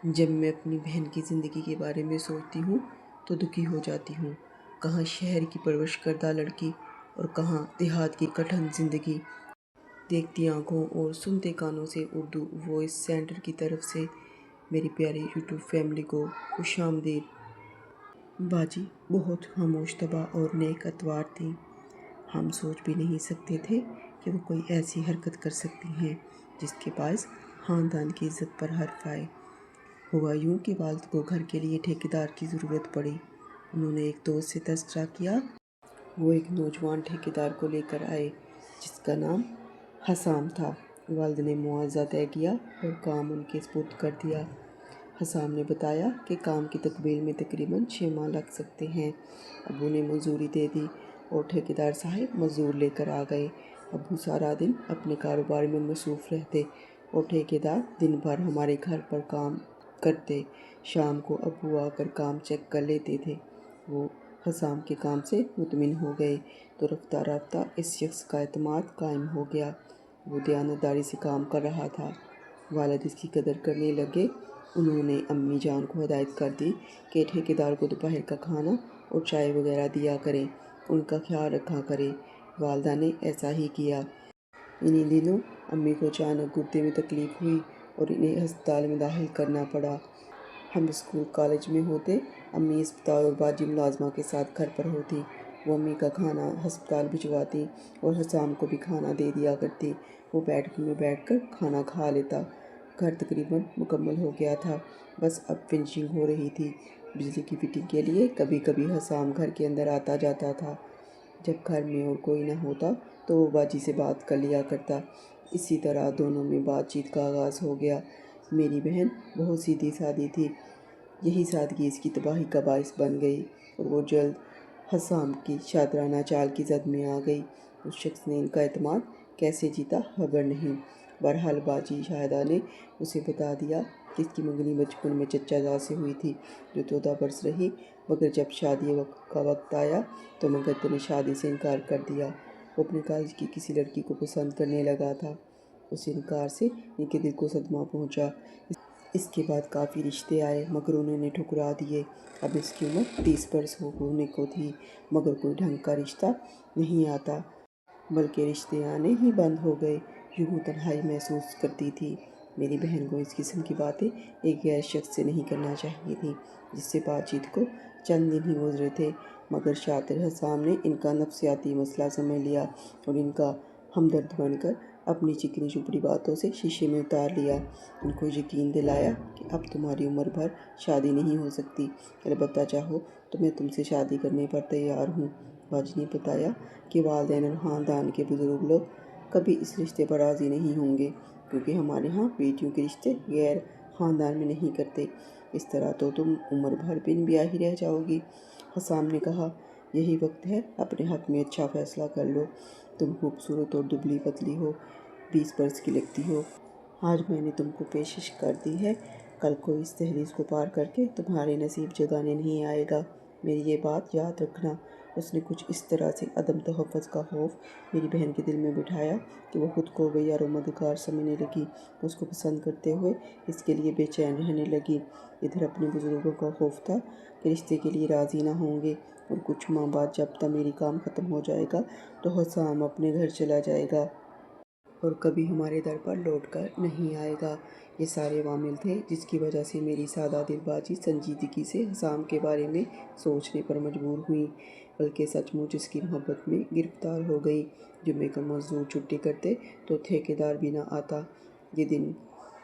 جب میں اپنی بہن کی زندگی کے بارے میں سوچتی ہوں تو دکھی ہو جاتی ہوں۔ کہاں شہر کی پرورش کردہ لڑکی اور کہاں دیہات کی کٹھن زندگی۔ دیکھتی آنکھوں اور سنتے کانوں سے اردو وائس سینٹر کی طرف سے میری پیاری یوٹیوب فیملی کو خوش آمدید۔ باجی بہت خاموش طبع اور نیک اتوار تھیں۔ ہم سوچ بھی نہیں سکتے تھے کہ وہ کوئی ایسی حرکت کر سکتی ہیں جس کے باعث خاندان کی عزت پر حرف آئے۔ ہوا یوں کہ والد کو گھر کے لیے ٹھیکیدار کی ضرورت پڑی۔ انہوں نے ایک دوست سے تذکرہ کیا۔ وہ ایک نوجوان ٹھیکیدار کو لے کر آئے جس کا نام حسام تھا۔ والد نے معاوضہ طے کیا اور کام ان کے سپرد کر دیا۔ حسام نے بتایا کہ کام کی تکمیل میں تقریباً 6 ماہ لگ سکتے ہیں۔ ابو نے منظوری دے دی اور ٹھیکیدار صاحب مزدور لے کر آ گئے۔ ابو سارا دن اپنے کاروبار میں مصروف رہتے اور ٹھیکیدار دن بھر ہمارے گھر پر کام کرتے۔ شام کو ابو آ کر کام چیک کر لیتے تھے۔ وہ حسام کے کام سے مطمئن ہو گئے تو رفتہ رفتہ اس شخص کا اعتماد قائم ہو گیا۔ وہ دیانتداری سے کام کر رہا تھا۔ والد اس کی قدر کرنے لگے۔ انہوں نے امی جان کو ہدایت کر دی کہ ٹھیکیدار کو دوپہر کا کھانا اور چائے وغیرہ دیا کریں، ان کا خیال رکھا کریں۔ والدہ نے ایسا ہی کیا۔ انہی دنوں امی کو اچانک گردے میں تکلیف ہوئی اور انہیں ہسپتال میں داخل کرنا پڑا۔ ہم اسکول کالج میں ہوتے، امی اسپتال اور باجی ملازمہ کے ساتھ گھر پر ہوتی۔ وہ امی کا کھانا ہسپتال بھجواتی اور حسام کو بھی کھانا دے دیا کرتی۔ وہ بیڈ روم میں بیٹھ کر کھانا کھا لیتا۔ گھر تقریباً مکمل ہو گیا تھا، بس اب فنشنگ ہو رہی تھی۔ بجلی کی فٹنگ کے لیے کبھی کبھی حسام گھر کے اندر آتا جاتا تھا۔ جب گھر میں اور کوئی نہ ہوتا تو وہ باجی سے بات کر لیا کرتا۔ اسی طرح دونوں میں بات چیت کا آغاز ہو گیا۔ میری بہن بہت سیدھی سادی تھی۔ یہی سادگی اس کی تباہی کا باعث بن گئی اور وہ جلد حسام کی شادرانہ چال کی زد میں آ گئی۔ اس شخص نے ان کا اعتماد کیسے جیتا خبر نہیں۔ بہرحال باجی شاہدہ نے اسے بتا دیا کہ اس کی منگنی بچپن میں چچا جا سے ہوئی تھی جو 14 برس رہی، مگر جب شادی کا وقت آیا تو منگت نے شادی سے انکار کر دیا۔ وہ اپنے کالج کی کسی لڑکی کو پسند کرنے لگا تھا۔ اس انکار سے ان کے دل کو صدمہ پہنچا۔ اس کے بعد کافی رشتے آئے مگر انہوں نے ٹھکرا دیے۔ اب اس کی عمر 30 برس ہونے کو تھی مگر کوئی ڈھنگ کا رشتہ نہیں آتا، بلکہ رشتے آنے ہی بند ہو گئے۔ یوں وہ تنہائی محسوس کرتی تھی۔ میری بہن کو اس قسم کی باتیں ایک غیر شخص سے نہیں کرنا چاہیے تھی جس سے بات چیت کو چند دن ہی گزرے تھے، مگر شاطر حسام نے ان کا نفسیاتی مسئلہ سمجھ لیا اور ان کا ہمدرد بن کر اپنی چکنی چپڑی باتوں سے شیشے میں اتار لیا۔ ان کو یقین دلایا کہ اب تمہاری عمر بھر شادی نہیں ہو سکتی، البتہ چاہو تو میں تم سے شادی کرنے پر تیار ہوں۔ باجی نے بتایا کہ والدین اور خاندان کے بزرگ لوگ کبھی اس رشتے پر راضی نہیں ہوں گے کیونکہ ہمارے ہاں بیٹیوں کے رشتے غیر خاندان میں نہیں کرتے۔ اس طرح تو تم عمر بھر بن بیاہ ہی رہ جاؤ گی۔ حسام نے کہا، یہی وقت ہے اپنے حق میں اچھا فیصلہ کر لو۔ تم خوبصورت اور دبلی پتلی ہو، 20 برس کی لگتی ہو۔ آج میں نے تم کو پیشکش کر دی ہے، کل کوئی اس دہلیز کو پار کر کے تمہارے نصیب جگانے نہیں آئے گا۔ میری یہ بات یاد رکھنا۔ اس نے کچھ اس طرح سے عدم تحفظ کا خوف میری بہن کے دل میں بٹھایا کہ وہ خود کو غیر مددگار سمجھنے لگی۔ اس کو پسند کرتے ہوئے اس کے لیے بے چین رہنے لگی۔ ادھر اپنے بزرگوں کا خوف تھا کہ رشتے کے لیے راضی نہ ہوں گے اور کچھ ماہ بعد جب تعمیری کام ختم ہو جائے گا تو حسام اپنے گھر چلا جائے گا اور کبھی ہمارے در پر لوٹ کر نہیں آئے گا۔ یہ سارے عوامل تھے جس کی وجہ سے میری سادہ دل باجی سنجیدگی سے حسام کے بارے میں سوچنے پر مجبور ہوئیں، بلکہ سچ مچ اس کی محبت میں گرفتار ہو گئیں۔ جمعے کو مزدور چھٹی کرتے تو ٹھیکیدار بھی نہ آتا۔ یہ دن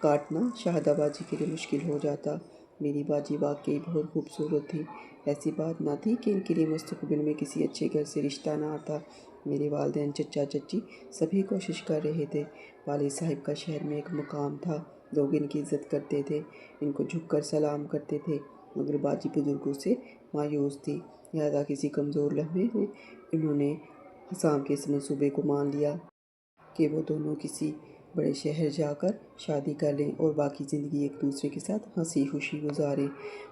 کاٹنا شاہدہ باجی کے لیے مشکل ہو جاتا۔ میری باجی واقعی بہت خوبصورت تھی۔ ایسی بات نہ تھی کہ ان کے لیے مستقبل میں کسی اچھے گھر سے رشتہ نہ آتا۔ میرے والدین، چچا چچی سبھی کوشش کر رہے تھے۔ والد صاحب کا شہر میں ایک مقام تھا، لوگ ان کی عزت کرتے تھے، ان کو جھک کر سلام کرتے تھے، مگر باجی بزرگوں سے مایوس تھی، لہذا کسی کمزور لمحے میں انہوں نے حسام کے اس منصوبے کو مان لیا کہ وہ دونوں کسی بڑے شہر جا کر شادی کر لیں اور باقی زندگی ایک دوسرے کے ساتھ ہنسی خوشی گزاریں۔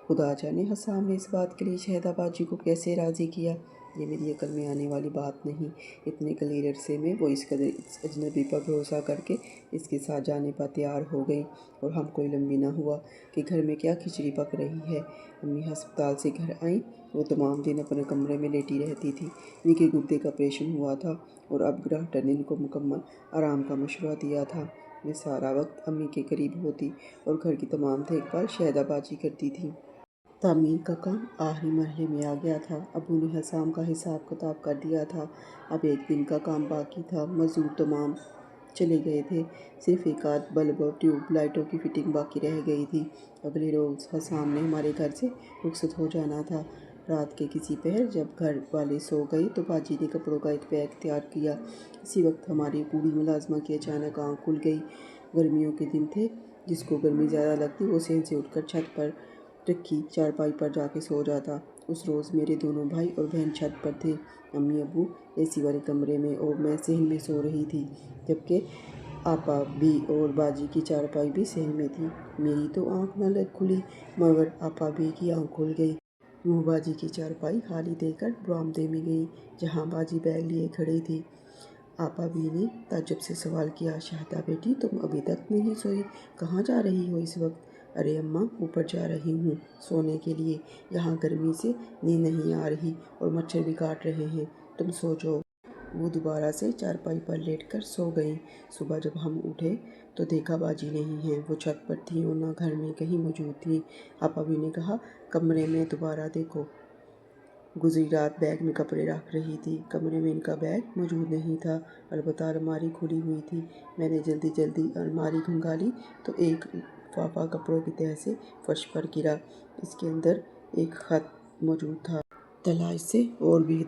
خدا جانے حسام نے اس بات کے لیے شاہدہ باجی کو کیسے راضی کیا۔ یہ میری عقل میں آنے والی بات نہیں۔ اتنے قلیل عرصے میں وہ اس قدر اس اجنبی پر بھروسہ کر کے اس کے ساتھ جانے پر تیار ہو گئی، اور ہم کوئی لمبی نہ ہوا کہ گھر میں کیا کھچڑی پک رہی ہے۔ امی ہسپتال سے گھر آئیں۔ وہ تمام دن اپنے کمرے میں لیٹی رہتی تھی۔ ان کے گردے کا آپریشن ہوا تھا اور اب ڈاکٹر نے ان کو مکمل آرام کا مشورہ دیا تھا۔ میں سارا وقت امی کے قریب ہوتی اور گھر کی تمام دیکھ بھال شہدہ باجی کرتی تھی۔ تعمیر کا کام آخری مرحلے میں آ گیا تھا۔ ابو نے حسام کا حساب کتاب کر دیا تھا۔ اب ایک دن کا کام باقی تھا۔ مزدور تمام چلے گئے تھے، صرف ایک آدھ بلب اور ٹیوب لائٹوں کی فٹنگ باقی رہ گئی تھی۔ اگلے روز حسام نے ہمارے گھر سے رخصت ہو جانا تھا۔ رات کے کسی پہر جب گھر والے سو گئے تو باجی نے کپڑوں کا ایک بیگ تیار کیا۔ اسی وقت ہماری بوڑھی ملازمہ کی اچانک آنکھ کھل گئی۔ گرمیوں کے دن تھے۔ جس کو گرمی زیادہ لگتی وہ صحن سے اٹھ کر چھت پر رکھی چارپائی پر جا کے سو جاتا۔ اس روز میرے دونوں بھائی اور بہن چھت پر تھے، امی ابو اے سی والے کمرے میں اور میں صحن میں سو رہی تھی، جبکہ آپا بھی اور باجی کی چارپائی بھی صحن میں تھی۔ میری تو آنکھ نہ کھلی مگر آپا بھی کی آنکھ کھل گئی۔ وہ باجی کی چارپائی خالی دیکھ کر برآمدے میں گئی جہاں باجی بیگ لیے کھڑی تھی۔ آپا بھی نے تعجب سے سوال کیا، شہدہ بیٹی تم ابھی تک نہیں سوئی، کہاں جا رہی ہو اس وقت؟ ارے اماں اوپر جا رہی ہوں سونے کے لیے، یہاں گرمی سے نیند نہیں آ رہی اور مچھر بھی کاٹ رہے ہیں، تم سو جاؤ۔ وہ دوبارہ سے چارپائی پر لیٹ کر سو گئیں۔ صبح جب ہم اٹھے تو دیکھا باجی نہیں ہیں، وہ چھت پر تھیں اور نہ گھر میں کہیں موجود تھیں۔ آپا بھی نے کہا کمرے میں دوبارہ دیکھو۔ گزری رات بیگ میں کپڑے رکھ رہی تھی، کمرے میں ان کا بیگ موجود نہیں تھا، البتہ الماری کھلی ہوئی تھی۔ میں نے جلدی جلدی الماری کھنگالی تو ایک لفافہ کپڑوں کی تہہ سے فرش پر گرا۔ اس کے اندر ایک خط موجود تھا۔ تلاش سے اور بھی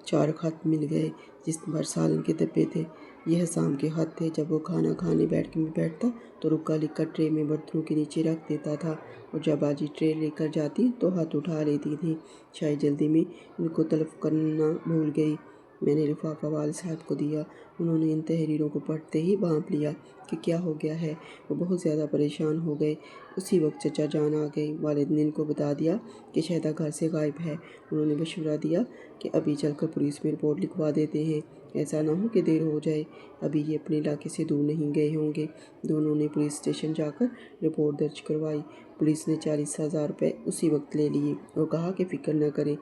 4 خط مل گئے جس پر سالن کے ڈبے تھے۔ یہ حسام کے خط تھے۔ جب وہ کھانا کھانے بیٹھتا تو رکا لکھ کر ٹرے میں برتنوں کے نیچے رکھ دیتا تھا، اور جب باجی ٹرے لے کر جاتی تو ہاتھ اٹھا لیتی تھی، شاید جلدی میں ان کو تلف کرنا بھول گئی۔ میں نے لفافہ والد صاحب کو دیا۔ انہوں نے ان تحریروں کو پڑھتے ہی بھانپ لیا کہ کیا ہو گیا ہے۔ وہ بہت زیادہ پریشان ہو گئے۔ اسی وقت چچا جان آ گئے۔ والد نے ان کو بتا دیا کہ شہدہ گھر سے غائب ہے۔ انہوں نے مشورہ دیا کہ ابھی چل کر پولیس میں رپورٹ لکھوا دیتے ہیں، ایسا نہ ہو کہ دیر ہو جائے، ابھی یہ اپنے علاقے سے دور نہیں گئے ہوں گے۔ دونوں نے پولیس اسٹیشن جا کر رپورٹ درج کروائی۔ پولیس نے 40,000 روپے اسی وقت لے لیے اور کہا کہ فکر نہ کریں،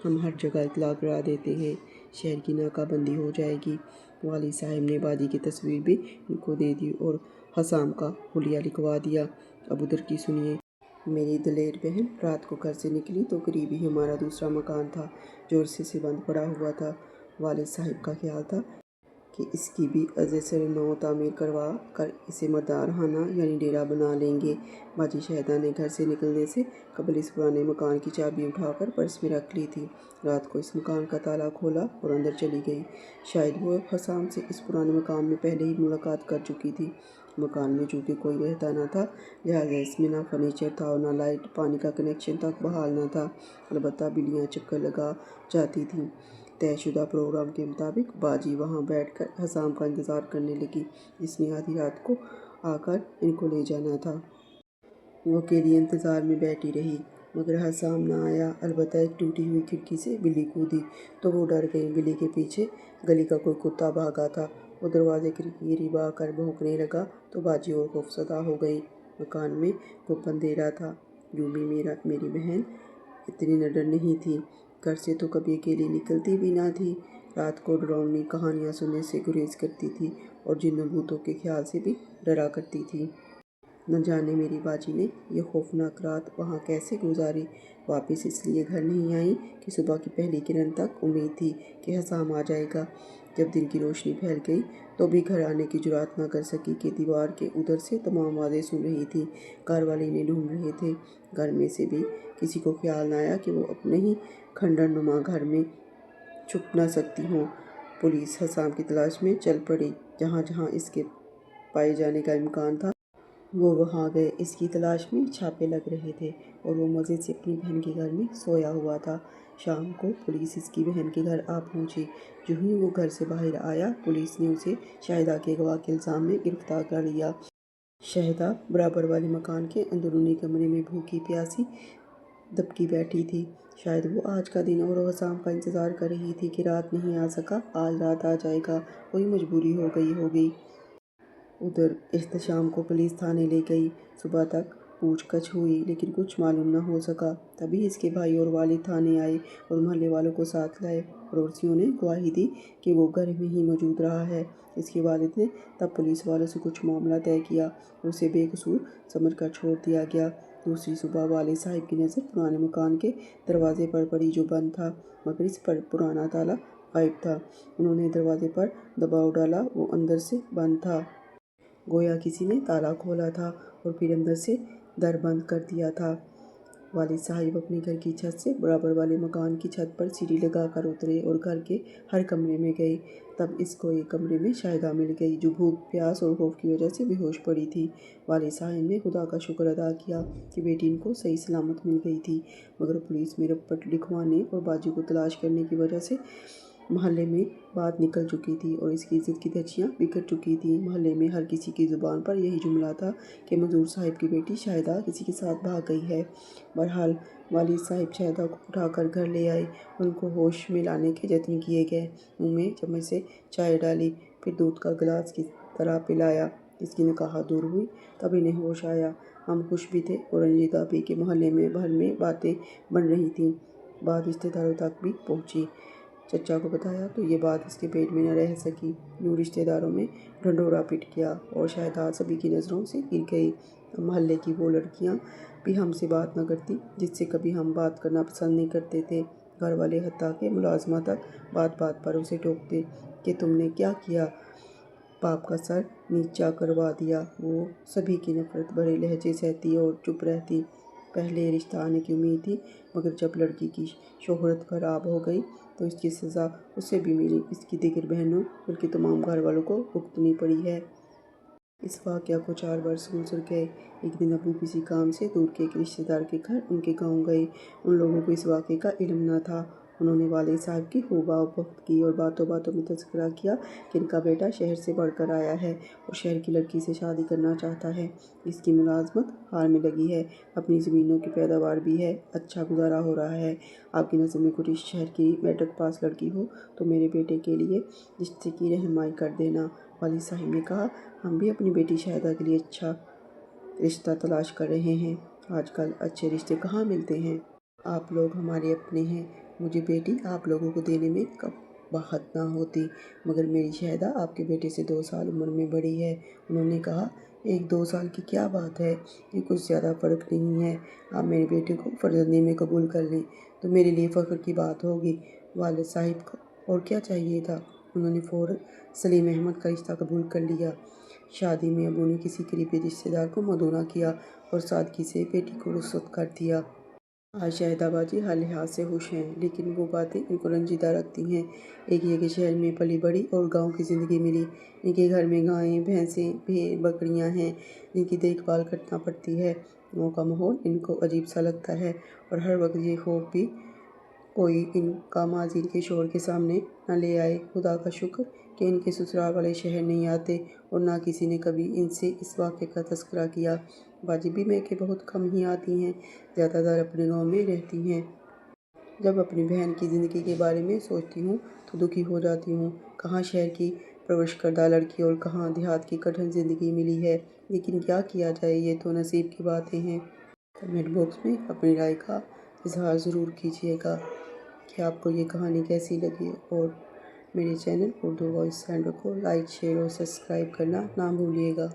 ہم ہر جگہ اطلاع کرا دیتے ہیں، شہر کی ناکہ بندی ہو جائے گی۔ والد صاحب نے باجی کی تصویر بھی ان کو دے دی اور حسام کا حلیہ لکھوا دیا۔ اب ادھر کی سنیے۔ میری دلیر بہن رات کو گھر سے نکلی تو قریب ہی ہمارا دوسرا مکان تھا جو عرصے سے بند پڑا ہوا تھا۔ والد صاحب کا خیال تھا کہ اس کی بھی از سر نو تعمیر کروا کر اسے مردانہ یعنی ڈیرہ بنا لیں گے۔ باجی شہدہ نے گھر سے نکلنے سے قبل اس پرانے مکان کی چابی اٹھا کر پرس میں رکھ لی تھی۔ رات کو اس مکان کا تالا کھولا اور اندر چلی گئی۔ شاید وہ حسام سے اس پرانے مکان میں پہلے ہی ملاقات کر چکی تھی۔ مکان میں چونکہ کوئی رہتا نہ تھا لہٰذا اس میں نہ فرنیچر تھا اور نہ لائٹ پانی کا کنیکشن تک بحال نہ تھا، البتہ بلیاں چکر لگا جاتی تھیں۔ طے شدہ پروگرام کے مطابق باجی وہاں بیٹھ کر حسام کا انتظار کرنے لگی جس نے آدھی رات کو آ کر ان کو لے جانا تھا۔ وہ اکیلی انتظار میں بیٹھی رہی مگر حسام نہ آیا، البتہ ایک ٹوٹی ہوئی کھڑکی سے بلی کودی تو وہ ڈر گئیں۔ بلی کے پیچھے گلی کا کوئی کتا بھاگا تھا۔ وہ دروازے کے قریب آ کر بھونکنے لگا تو باجی اور خوفزدہ ہو گئی۔ مکان میں گپ اندھیرا تھا۔ یوں بھی میری بہن اتنی نڈر نہیں تھی، گھر سے تو کبھی اکیلی نکلتی بھی نہ تھی۔ رات کو ڈراؤنی کہانیاں سننے سے گریز کرتی تھی اور جنوں بھوتوں کے خیال سے بھی ڈرا کرتی تھی۔ نہ جانے میری باجی نے یہ خوفناک رات وہاں کیسے گزاری۔ واپس اس لیے گھر نہیں آئی کہ صبح کی پہلی کرن تک امید تھی کہ حسام آ جائے گا۔ جب دن کی روشنی پھیل گئی تو بھی گھر آنے کی جرات نہ کر سکی کہ دیوار کے ادھر سے تمام آوازیں سن رہی تھی، گھر والے انہیں ڈھونڈ رہے تھے۔ گھر میں سے بھی کسی کو خیال نہ آیا کہ وہ اپنے ہی کھنڈر نما گھر میں چھپ نہ سکتی ہوں۔ پولیس حسام کی تلاش میں چل پڑی۔ جہاں جہاں اس کے پائے جانے کا امکان تھا وہ وہاں گئے۔ اس کی تلاش میں چھاپے لگ رہے تھے اور وہ مزے سے اپنی بہن کے گھر میں سویا ہوا تھا۔ شام کو پولیس اس کی بہن کے گھر آ پہنچی۔ جو ہی وہ گھر سے باہر آیا پولیس نے اسے شاہدہ کے اغوا کے الزام میں گرفتار کر لیا۔ شہدہ برابر والے مکان کے اندرونی کمرے میں بھوکی پیاسی دبکی بیٹھی تھی۔ شاید وہ آج کا دن اور حسام کا انتظار کر رہی تھی کہ رات نہیں آ سکا، آج رات آ جائے گا، کوئی مجبوری ہو گئی ہوگی۔ ادھر احتشام کو پولیس تھانے لے گئی۔ صبح تک پوچھ گچھ ہوئی لیکن کچھ معلوم نہ ہو سکا۔ تبھی اس کے بھائی اور والد تھانے آئے اور محلے والوں کو ساتھ لائے۔ پڑوسیوں نے گواہی دی کہ وہ گھر میں ہی موجود رہا ہے۔ اس کے والد نے تب پولیس والوں سے کچھ معاملہ طے کیا اور اسے بے قصور سمجھ کر چھوڑ دیا گیا۔ دوسری صبح والد صاحب کی نظر پرانے مکان کے دروازے پر پڑی جو بند تھا، مگر اس پر پرانا تالا غائب تھا۔ انہوں نے دروازے پر دباؤ ڈالا، وہ اندر سے بند تھا۔ گویا کسی نے تالا کھولا تھا اور پھر اندر سے در بند کر دیا تھا۔ والد صاحب اپنے گھر کی چھت سے برابر والے مکان کی چھت پر سیڑھی لگا کر اترے اور گھر کے ہر کمرے میں گئے۔ تب اس کو ایک کمرے میں شاہدہ مل گئی جو بھوک، پیاس اور خوف کی وجہ سے بے ہوش پڑی تھی۔ والد صاحب نے خدا کا شکر ادا کیا کہ بیٹی ان کو صحیح سلامت مل گئی تھی، مگر پولیس میں رپٹ لکھوانے اور باجی کو تلاش کرنے کی وجہ سے محلے میں بات نکل چکی تھی اور اس کی عزت کی دھجیاں بکھر چکی تھیں۔ محلے میں ہر کسی کی زبان پر یہی جملہ تھا کہ منظور صاحب کی بیٹی شاہدہ کسی کے ساتھ بھاگ گئی ہے۔ بہرحال والد صاحب شاہدہ کو اٹھا کر گھر لے آئے۔ ان کو ہوش میں لانے کے جتن کیے گئے، منہ میں چمچ سے چائے ڈالی، پھر دودھ کا گلاس کس طرح پلایا۔ اس کی نکاہت دور ہوئی، تب انہیں ہوش آیا۔ ہم خوش بھی تھے اور رنجیدہ بھی کہ محلے میں بھر میں باتیں بن رہی تھیں۔ بات رشتہ داروں تک بھی پہنچی۔ چچا کو بتایا تو یہ بات اس کے پیٹ میں نہ رہ سکی۔ یوں رشتہ داروں میں ڈھنڈورا پٹ گیا اور شاہدہ سبھی کی نظروں سے گر گئی۔ اب محلے کی وہ لڑکیاں بھی ہم سے بات نہ کرتی جس سے کبھی ہم بات کرنا پسند نہیں کرتے تھے۔ گھر والے حتیٰ کہ ملازمہ تک بات بات پر اسے ٹوکتے کہ تم نے کیا کیا، باپ کا سر نیچا کروا دیا۔ وہ سبھی کی نفرت بھرے لہجے سہتی اور چپ رہتی۔ پہلے رشتہ آنے کی امید تھی، مگر جب لڑکی کی شہرت خراب ہو گئی تو اس کی سزا اسے بھی ملی، اس کی دیگر بہنوں بلکہ تمام گھر والوں کو بھگتنی پڑی ہے۔ اس واقعہ کو 4 برس گزر گئے۔ ایک دن ابو کسی کام سے دور کے ایک رشتہ دار کے گھر ان کے گاؤں گئے۔ ان لوگوں کو اس واقعے کا علم نہ تھا۔ انہوں نے والد صاحب کی خوب آؤ بھگت کی اور باتوں باتوں میں تذکرہ کیا کہ ان کا بیٹا شہر سے پڑھ کر آیا ہے اور شہر کی لڑکی سے شادی کرنا چاہتا ہے۔ اس کی ملازمت ہار میں لگی ہے، اپنی زمینوں کی پیداوار بھی ہے، اچھا گزارا ہو رہا ہے۔ آپ کی نظر میں کوئی شہر کی میٹرک پاس لڑکی ہو تو میرے بیٹے کے لیے رشتے کی رہنمائی کر دینا۔ والد صاحب نے کہا، ہم بھی اپنی بیٹی شاہدہ کے لیے اچھا رشتہ تلاش کر رہے ہیں۔ آج کل اچھے رشتے کہاں ملتے ہیں؟ آپ لوگ ہمارے اپنے ہیں، مجھے بیٹی آپ لوگوں کو دینے میں قباحت نہ ہوتی، مگر میری شاہدہ آپ کے بیٹے سے 2 سال عمر میں بڑی ہے۔ انہوں نے کہا، 1-2 سال کی کیا بات ہے، یہ کچھ زیادہ فرق نہیں ہے۔ آپ میرے بیٹے کو فرزندی میں قبول کر لیں تو میرے لیے فخر کی بات ہوگی۔ والد صاحب کو اور کیا چاہیے تھا؟ انہوں نے فوراً سلیم احمد کا رشتہ قبول کر لیا۔ شادی میں ابو نے کسی قریبی رشتہ دار کو مدعو نہ کیا اور سادگی سے بیٹی کو رخصت کر دیا۔ آج شاہدہ باجی ہر لحاظ سے خوش ہیں، لیکن وہ باتیں ان کو رنجیدہ رکھتی ہیں۔ ایک یہ کہ شہر میں پلی بڑھی اور گاؤں کی زندگی ملی، ان کے گھر میں گائیں، بھینسیں، بھیڑ بکریاں ہیں جن کی دیکھ بھال کرنا پڑتی ہے۔ گاؤں کا ماحول ان کو عجیب سا لگتا ہے اور ہر وقت یہ خوف بھی کوئی ان کا ماضی کے شوہر کے سامنے نہ لے آئے۔ خدا کا شکر کہ ان کے سسرال والے شہر نہیں آتے اور نہ کسی نے کبھی ان سے اس واقعے کا تذکرہ کیا۔ باجی بھی میکے بہت کم ہی آتی ہیں، زیادہ تر اپنے گاؤں میں رہتی ہیں۔ جب اپنی بہن کی زندگی کے بارے میں سوچتی ہوں تو دکھی ہو جاتی ہوں۔ کہاں شہر کی پرورش کردہ لڑکی اور کہاں دیہات کی کٹھن زندگی ملی ہے، لیکن کیا کیا جائے، یہ تو نصیب کی باتیں ہیں۔ کمنٹ باکس میں اپنی رائے کا اظہار ضرور کیجیے گا کہ آپ کو یہ کہانی کیسی لگی اور میرے چینل اردو وائس سینٹر کو لائک، شیئر اور سبسکرائب کرنا نہ بھولیے گا۔